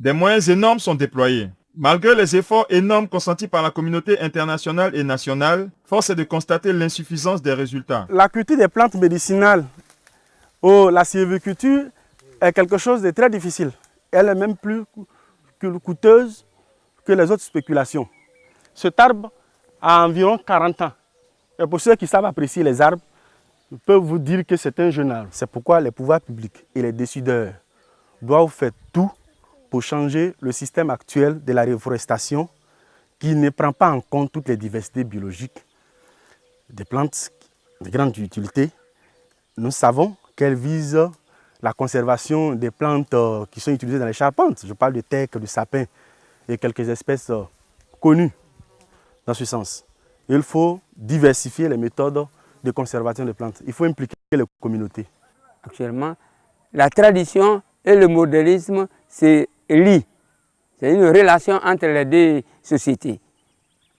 des moyens énormes sont déployés. Malgré les efforts énormes consentis par la communauté internationale et nationale, force est de constater l'insuffisance des résultats. La culture des plantes médicinales ou la sylviculture est quelque chose de très difficile. Elle est même plus coûteuse que les autres spéculations. Cet arbre a environ 40 ans. Et pour ceux qui savent apprécier les arbres, je peux vous dire que c'est un jeune arbre. C'est pourquoi les pouvoirs publics et les décideurs doivent faire tout pour changer le système actuel de la reforestation qui ne prend pas en compte toutes les diversités biologiques des plantes de grande utilité. Nous savons qu'elles visent la conservation des plantes qui sont utilisées dans les charpentes. Je parle de teck, de sapin et quelques espèces connues dans ce sens. Il faut diversifier les méthodes de conservation des plantes. Il faut impliquer les communautés. Actuellement, la tradition et le modélisme se lient. C'est une relation entre les deux sociétés.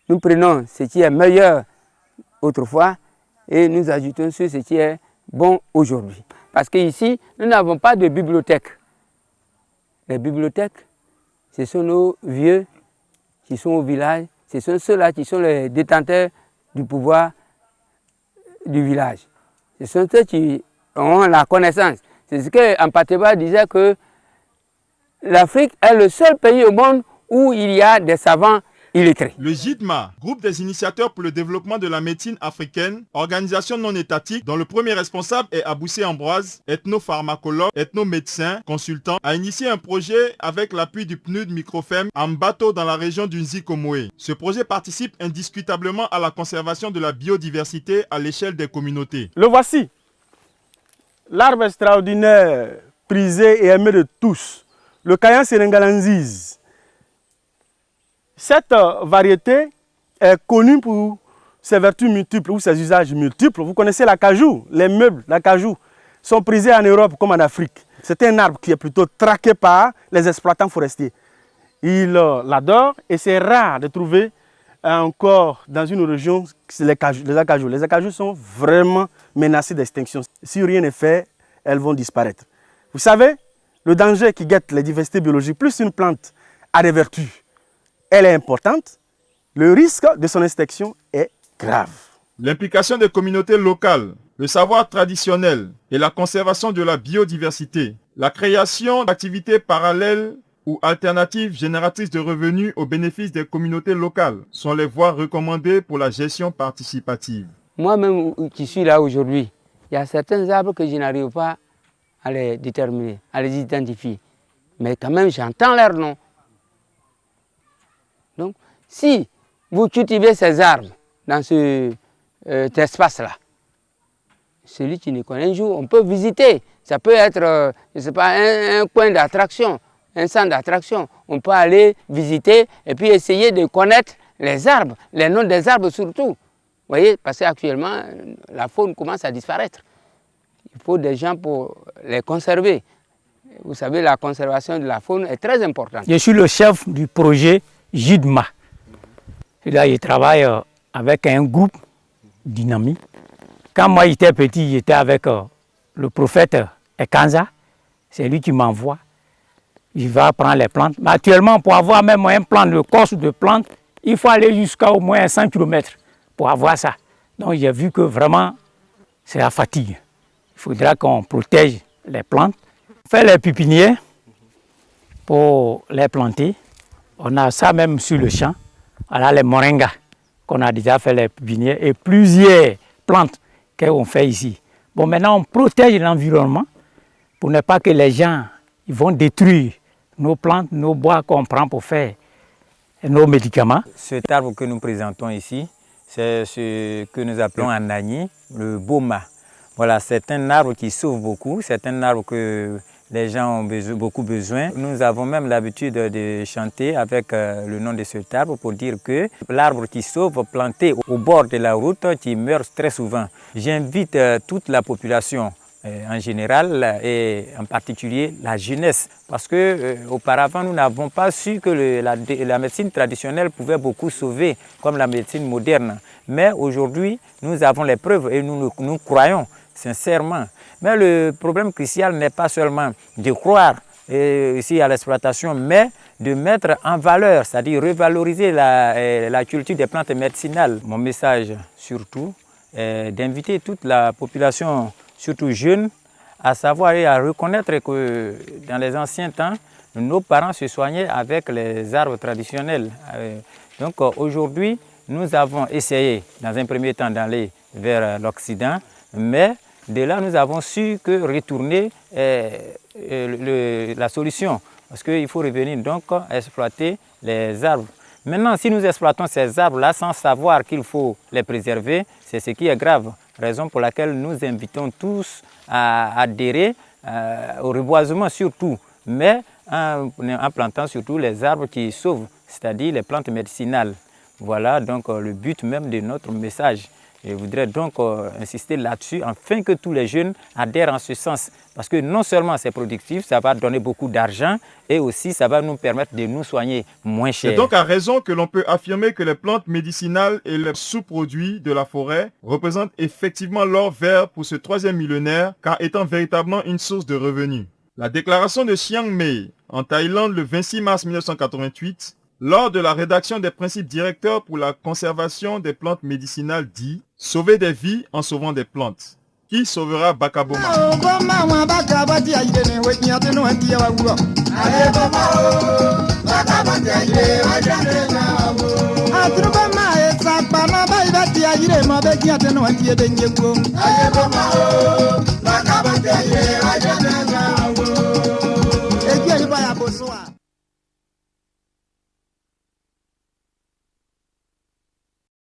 Nous prenons ce qui est meilleur autrefois et nous ajoutons sur ce qui est bon aujourd'hui. Parce qu'ici, nous n'avons pas de bibliothèque. Les bibliothèques, ce sont nos vieux qui sont au village, ce sont ceux-là qui sont les détenteurs du pouvoir du village. Ce sont ceux qui ont la connaissance. C'est ce que Ampateba disait que l'Afrique est le seul pays au monde où il y a des savants illettrés. Le JIDMA, groupe des initiateurs pour le développement de la médecine africaine, organisation non étatique dont le premier responsable est Aboussé Ambroise, ethnopharmacologue, ethnomédecin, consultant, a initié un projet avec l'appui du PNUD Microfem en bateau dans la région du Nzikomoé. Ce projet participe indiscutablement à la conservation de la biodiversité à l'échelle des communautés. Le voici, l'arbre extraordinaire, prisé et aimé de tous, le Kayan Serengalanziz. Cette variété est connue pour ses vertus multiples ou ses usages multiples. Vous connaissez l'acajou, les meubles d'acajou sont prisés en Europe comme en Afrique. C'est un arbre qui est plutôt traqué par les exploitants forestiers. Ils l'adorent et c'est rare de trouver encore dans une région les acajous. Les acajous sont vraiment menacés d'extinction. Si rien n'est fait, elles vont disparaître. Vous savez, le danger qui guette les diversités biologiques, plus une plante a des vertus, elle est importante, le risque de son extinction est grave. L'implication des communautés locales, le savoir traditionnel et la conservation de la biodiversité, la création d'activités parallèles ou alternatives génératrices de revenus au bénéfice des communautés locales sont les voies recommandées pour la gestion participative. Moi-même qui suis là aujourd'hui, il y a certains arbres que je n'arrive pas à les déterminer, à les identifier. Mais quand même, j'entends leur nom. Donc, si vous cultivez ces arbres dans cet espace-là, celui qui ne connaît un jour, on peut visiter. Ça peut être, je sais pas, un coin d'attraction, un centre d'attraction. On peut aller visiter et puis essayer de connaître les arbres, les noms des arbres surtout. Vous voyez, parce qu'actuellement, la faune commence à disparaître. Il faut des gens pour les conserver. Vous savez, la conservation de la faune est très importante. Je suis le chef du projet JIDMA. Là, je travaille avec un groupe dynamique. Quand moi j'étais petit, j'étais avec le prophète Ekanza. C'est lui qui m'envoie. Je vais prendre les plantes. Mais actuellement, pour avoir même un plan de course de plantes, il faut aller jusqu'à au moins 100 km pour avoir ça. Donc j'ai vu que vraiment, c'est la fatigue. Il faudra qu'on protège les plantes. On fait les pépinières pour les planter. On a ça même sur le champ. Voilà les moringas qu'on a déjà fait les pépinières et plusieurs plantes qu'on fait ici. Bon, maintenant on protège l'environnement pour ne pas que les gens ils vont détruire nos plantes, nos bois qu'on prend pour faire nos médicaments. Cet arbre que nous présentons ici, c'est ce que nous appelons en Agni le boma. Voilà, c'est un arbre qui sauve beaucoup, c'est un arbre que les gens ont beaucoup besoin. Nous avons même l'habitude de chanter avec le nom de cet arbre pour dire que l'arbre qui sauve planté au bord de la route qui meurt très souvent. J'invite toute la population en général et en particulier la jeunesse parce que auparavant nous n'avons pas su que la médecine traditionnelle pouvait beaucoup sauver comme la médecine moderne. Mais aujourd'hui nous avons les preuves et nous croyons sincèrement. Mais le problème crucial n'est pas seulement de croire ici à l'exploitation, mais de mettre en valeur, c'est-à-dire revaloriser la culture des plantes médicinales. Mon message surtout est d'inviter toute la population, surtout jeune, à savoir et à reconnaître que dans les anciens temps, nos parents se soignaient avec les arbres traditionnels. Donc aujourd'hui, nous avons essayé dans un premier temps d'aller vers l'Occident, mais de là nous avons su que retourner la solution, parce qu'il faut revenir donc exploiter les arbres. Maintenant, si nous exploitons ces arbres-là sans savoir qu'il faut les préserver, c'est ce qui est grave. Raison pour laquelle nous invitons tous à adhérer au reboisement surtout, mais en plantant surtout les arbres qui sauvent, c'est-à-dire les plantes médicinales. Voilà donc le but même de notre message. Je voudrais donc insister là-dessus afin que tous les jeunes adhèrent en ce sens. Parce que non seulement c'est productif, ça va donner beaucoup d'argent et aussi ça va nous permettre de nous soigner moins cher. C'est donc à raison que l'on peut affirmer que les plantes médicinales et les sous-produits de la forêt représentent effectivement l'or vert pour ce troisième millénaire, car étant véritablement une source de revenus. La déclaration de Chiang Mai en Thaïlande le 26 mars 1988, lors de la rédaction des principes directeurs pour la conservation des plantes médicinales, dit « Sauver des vies en sauvant des plantes ». Qui sauvera Bakaboma?